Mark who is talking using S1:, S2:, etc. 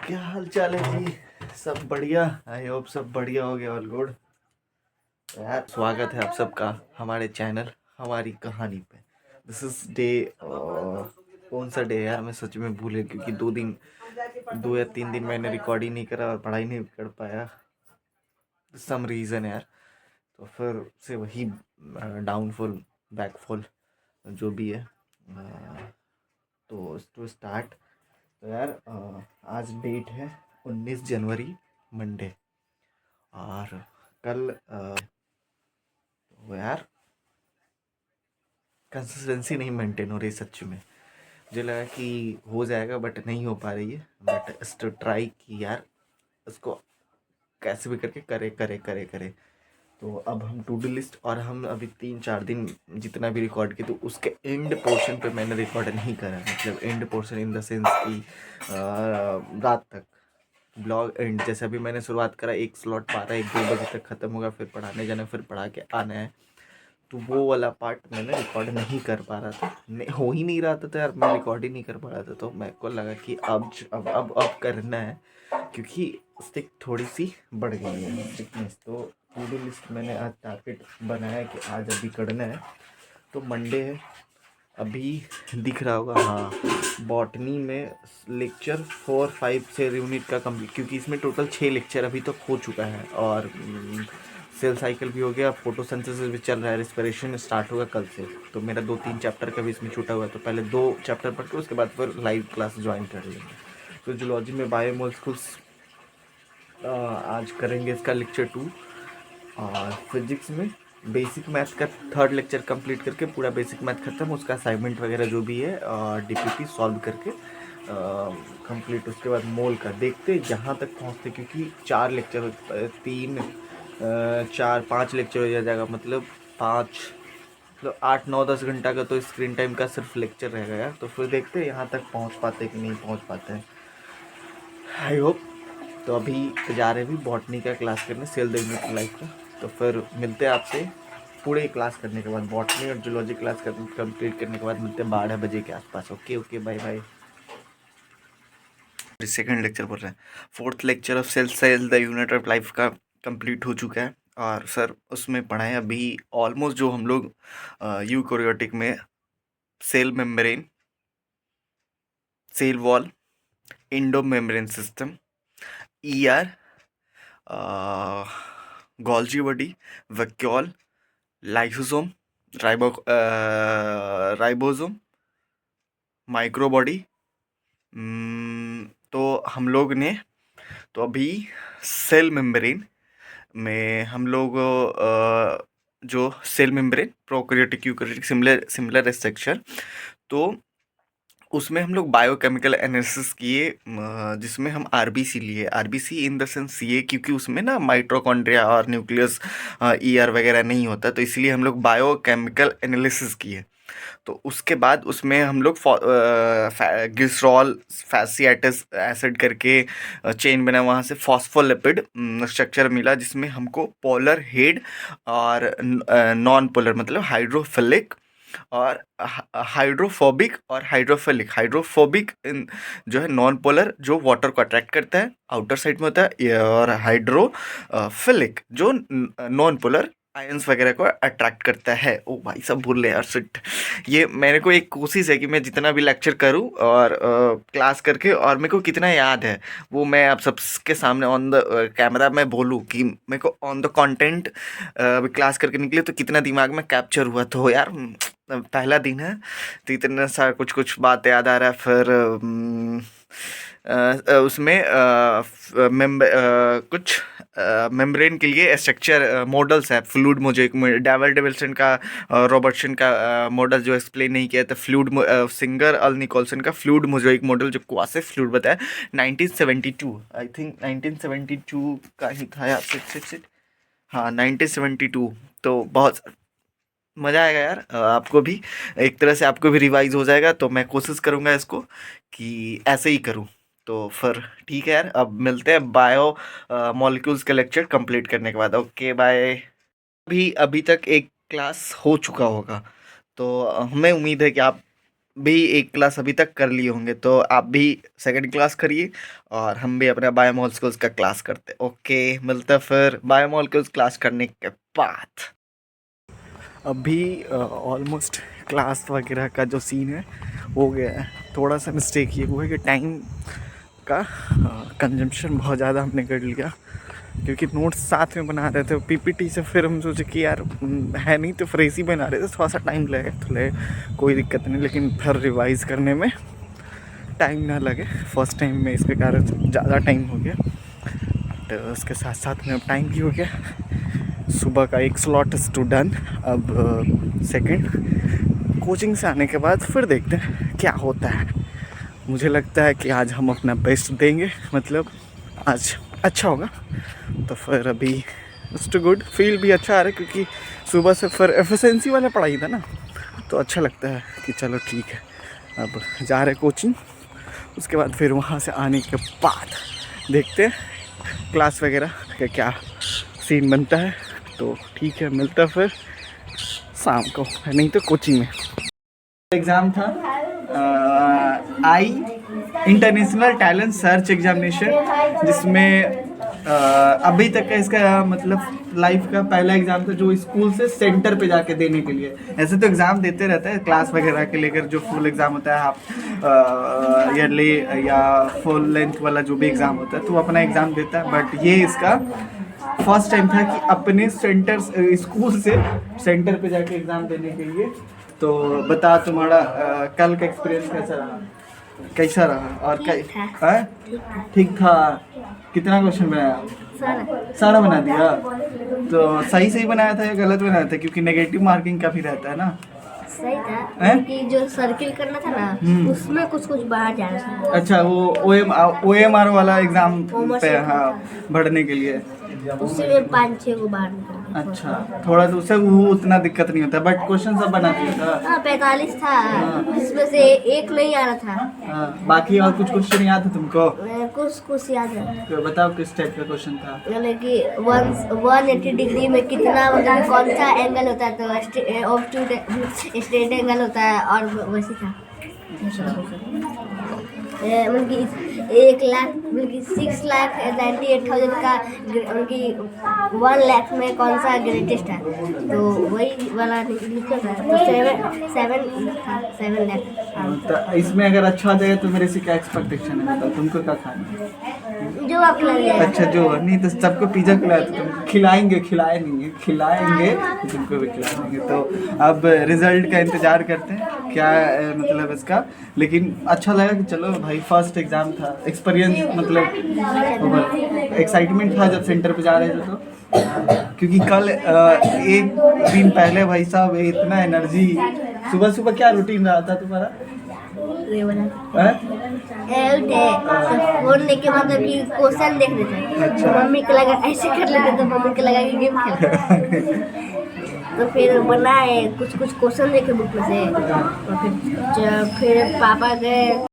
S1: क्या हाल चाल है जी। सब बढ़िया। आई होप सब बढ़िया हो गया। ऑल गुड यार। स्वागत है आप सबका हमारे चैनल हमारी कहानी पे। दिस इज डे कौन सा डे यार, मैं सच में भूल गया क्योंकि 2 या 3 दिन मैंने रिकॉर्ड ही नहीं करा और पढ़ाई नहीं कर पाया। सम रीज़न यार। तो फिर से वही डाउनफॉल बैकफॉल जो भी है। तो टू स्टार्ट, तो यार आज डेट है 19 जनवरी, मंडे। और कल तो यार कंसिस्टेंसी नहीं मेंटेन हो रही सच में। मुझे लगा कि हो जाएगा बट नहीं हो पा रही है। बट स्टिल ट्राई की यार, उसको कैसे भी करके करे करे करे करे। तो अब हम टू डू लिस्ट और हम अभी 3-4 दिन जितना भी रिकॉर्ड किए तो उसके एंड पोर्शन पे मैंने रिकॉर्ड नहीं करा। मतलब end portion in the sense कि रात तक ब्लॉग एंड। जैसे अभी मैंने शुरुआत करा, एक स्लॉट पा रहा है, 1-2 बजे तक ख़त्म होगा, फिर पढ़ाने जाना, फिर पढ़ा के आना है। तो वो वाला पार्ट मैंने रिकॉर्ड नहीं कर पा रहा था, हो ही नहीं रहा था। तो यार मैं रिकॉर्ड ही नहीं कर पा रहा था, तो मेरे को लगा कि अब करना है क्योंकि स्टिक थोड़ी सी बढ़ गई है, स्टिकनेस। तो टू डू लिस्ट मैंने आज टारगेट बनाया कि आज अभी करना है। तो मंडे है, अभी दिख रहा होगा हाँ, बॉटनी में लेक्चर 4-5 यूनिट का कंप्लीट, क्योंकि इसमें टोटल 6 लेक्चर अभी तक हो चुका है। और सेल साइकिल भी हो गया, फोटोसिंथेसिस भी चल रहा है, रिस्पिरेशन स्टार्ट होगा कल से। तो मेरा 2-3 चैप्टर का भी इसमें छूटा हुआ है, तो पहले 2 चैप्टर पढ़ के उसके बाद फिर लाइव क्लास ज्वाइन कर लेंगे। तो जूलॉजी में बायोमोलिक्यूल्स आज करेंगे इसका लेक्चर 2। और फिजिक्स में बेसिक मैथ का 3rd लेक्चर कंप्लीट करके पूरा बेसिक मैथ खत्म, उसका असाइनमेंट वगैरह जो भी है डीपीपी सॉल्व करके कंप्लीट। उसके बाद मोल का देखते जहाँ तक पहुँचते, क्योंकि 4 लेक्चर 3-4-5 लेक्चर हो जाएगा। मतलब 8-9-10 घंटा का तो स्क्रीन टाइम का सिर्फ लेक्चर रहेगा यार। तो फिर देखते यहाँ तक पहुँच पाते कि नहीं पहुँच पाते हैं, आई होप। तो अभी जा रहे भी बॉटनी का क्लास करने, सेल द यूनिट लाइफ का। तो फिर मिलते हैं आपसे पूरे क्लास करने के बाद, बॉटनी और जूलॉजी क्लास कंप्लीट करने के बाद मिलते हैं 12 बजे के आसपास। Okay okay, bye bye. Second lecture बोल रहे हैं, 4th lecture of cell the unit of life का कंप्लीट हो चुका है। और सर उसमें पढ़ाएं अभी ऑलमोस्ट जो हम लोग यूकैरियोटिक में cell membrane, cell wall, endo membrane system, ER, Golgi body, vacuole, lysosome, ribosome, microbody. तो हम लोग ने, तो अभी सेल मेम्ब्रेन में हम लोग जो cell membrane prokaryotic eukaryotic similar similar structure, तो उसमें हम लोग बायोकेमिकल एनालिसिस किए, जिसमें हम आरबीसी लिए। आरबीसी इन द सेंस ये, क्योंकि उसमें ना माइटोकॉन्ड्रिया और न्यूक्लियस ईआर वगैरह नहीं होता, तो इसलिए हम लोग बायोकेमिकल एनालिसिस किए। तो उसके बाद उसमें हम लोग ग्लिसरॉल फैसिएटिस एसिड करके चेन बना, वहाँ से फॉस्फोलिपिड स्ट्रक्चर मिला, जिसमें हमको पोलर हेड और नॉन पोलर मतलब हाइड्रोफिलिक और हाइड्रोफोबिक और हाइड्रोफिलिक। हाइड्रोफोबिक जो है नॉन पोलर, जो वाटर को अट्रैक्ट करता है, आउटर साइड में होता है। और हाइड्रोफिलिक जो नॉन पोलर आयंस वगैरह को अट्रैक्ट करता है। ओ भाई सब भूल रहे यार, शिट। ये मेरे को एक कोशिश है कि मैं जितना भी लेक्चर करूं और क्लास करके, और मेरे को कितना याद है वो मैं आप सबके सामने ऑन द कैमरा में बोलूं कि मेरे को ऑन द कंटेंट क्लास करके निकले तो कितना दिमाग में कैप्चर हुआ। तो यार पहला दिन है तो इतना सा कुछ कुछ बात याद आ रहा है। फिर उसमें कुछ मेम्ब्रेन के लिए स्ट्रक्चर मॉडल्स है, फ्लूइड मोज़ेक, डेविड डेविल्सन का, रॉबर्टसन का मॉडल जो एक्सप्लेन नहीं किया था, फ्लूइड सिंगर अल निकोलसन का फ्लूइड मोज़ेक मॉडल जो क्वासे फ्लूइड बताया 1972, आई थिंक 1972 का ही था यार। सिट हाँ 1972। तो बहुत मज़ा आएगा यार, आपको भी एक तरह से आपको भी रिवाइज हो जाएगा। तो मैं कोशिश करूँगा इसको कि ऐसे ही करूँ। तो फिर ठीक है यार, अब मिलते हैं बायो मॉलिक्यूल्स के लेक्चर कंप्लीट करने के बाद। Okay bye. भी अभी तक एक क्लास हो चुका होगा, तो हमें उम्मीद है कि आप भी एक क्लास अभी तक कर लिए होंगे, तो आप भी सेकंड क्लास करिए और हम भी अपने बायोमोलिक्यूल्स का क्लास करते। ओके, मिलते हैं फिर बायोमोलिक्यूल्स क्लास करने के बाद। अभी ऑलमोस्ट क्लास वगैरह का जो सीन है हो गया है। थोड़ा सा मिस्टेक ये हुआ है कि टाइम का कंजम्पशन बहुत ज़्यादा हमने कर लिया, क्योंकि नोट्स साथ में बना रहे थे पीपीटी से। फिर हम सोचे कि यार है नहीं तो फिर ऐसे ही बना रहे थे, थोड़ा सा टाइम लगे तो लगे, कोई दिक्कत नहीं, लेकिन फिर रिवाइज़ करने में टाइम ना लगे। फर्स्ट टाइम में इसके कारण ज़्यादा टाइम हो गया, तो उसके साथ साथ में अब टाइम भी हो गया। सुबह का एक स्लॉट टू डन। अब सेकंड कोचिंग से आने के बाद फिर देखते हैं क्या होता है। मुझे लगता है कि आज हम अपना बेस्ट देंगे, मतलब आज अच्छा होगा। तो फिर अभी इट्स टू गुड, फील भी अच्छा आ रहा है, क्योंकि सुबह से फिर एफिशिएंसी वाला पढ़ाई था ना, तो अच्छा लगता है कि चलो ठीक है। अब जा रहे कोचिंग, उसके बाद फिर वहाँ से आने के बाद देखते हैं क्लास वगैरह का क्या सीन बनता है। तो ठीक है, मिलता फिर शाम को, नहीं तो कोचिंग में। एग्ज़ाम था आई इंटरनेशनल टैलेंट सर्च एग्जामिनेशन, जिसमें अभी तक का इसका मतलब लाइफ का पहला एग्ज़ाम था जो स्कूल से सेंटर पे जाके देने के लिए। ऐसे तो एग्ज़ाम देते रहते हैं क्लास वगैरह के लेकर, जो फुल एग्ज़ाम होता है हाफ ईयरली या फुल लेंथ वाला जो भी एग्ज़ाम होता है, तो वो अपना एग्ज़ाम देता है। बट ये इसका फर्स्ट टाइम था कि अपने सेंटर स्कूल से सेंटर पे जाके एग्ज़ाम देने के लिए। तो बता तुम्हारा कल का एक्सपीरियंस कैसा रहा और ठीक था। कितना क्वेश्चन बनाया? सारा बना दिया। तो सही सही बनाया था या गलत बनाया था? क्योंकि नेगेटिव मार्किंग काफ़ी रहता है ना।
S2: सही था कि जो सर्किल करना था ना, उसमें कुछ कुछ बाहर जा रहा था।
S1: अच्छा, वो OMR वाला एग्जाम पे, हाँ, भरने के लिए
S2: उससे में 5-6 को बाहर निकला।
S1: अच्छा, थोड़ा तो उससे वो उतना दिक्कत नहीं होता, बट क्वेश्चन सब बना दिया था।
S2: 45 था, जिसमें से एक नहीं आ रहा था।
S1: बाकी और कुछ क्वेश्चन याद है तुमको?
S2: कुछ याद है।
S1: तो बताओ किस टाइप का क्वेश्चन था?
S2: यानी कि 180 डिग्री में कितना, मतलब कौन सा एंगल होता है, तो स्ट्रेट एंगल होता है, और वैसे था। मतलब कि 6,98,000 का, उनकी 1 लाख में कौन सा ग्रेटेस्ट है, तो वही वाला लिखा था। तो 7 लाख।
S1: तो इसमें अगर अच्छा आ जाएगा तो मेरे से क्या एक्सपेक्टेशन है? बताओ, तुमको क्या खाना है?
S2: जो आप खिलाइए।
S1: अच्छा, जो नहीं तो सबको पिज्जा खिलाया तो तुम खिलाएंगे? खिलाए नहीं है, खिलाएंगे तो तुमको भी खिला देंगे। तो अब रिजल्ट का इंतजार करते हैं क्या मतलब इसका। लेकिन अच्छा लगा कि चलो भाई, फर्स्ट एग्जाम था, एक्सपीरियंस मतलब एक्साइटमेंट था जब सेंटर पे जा रहे थे। तो क्योंकि कल एक दिन पहले भाई साहब इतना एनर्जी, सुबह सुबह क्या रूटीन रहा था तुम्हारा?
S2: फोन लेके मतलब कि क्वेश्चन देख लेते। अच्छा। मम्मी को लगा ऐसे कर लेते, तो मम्मी को लगा कि गेम खेल। तो फिर बनाए कुछ क्वेश्चन देखे बुक में से, और फिर पापा गए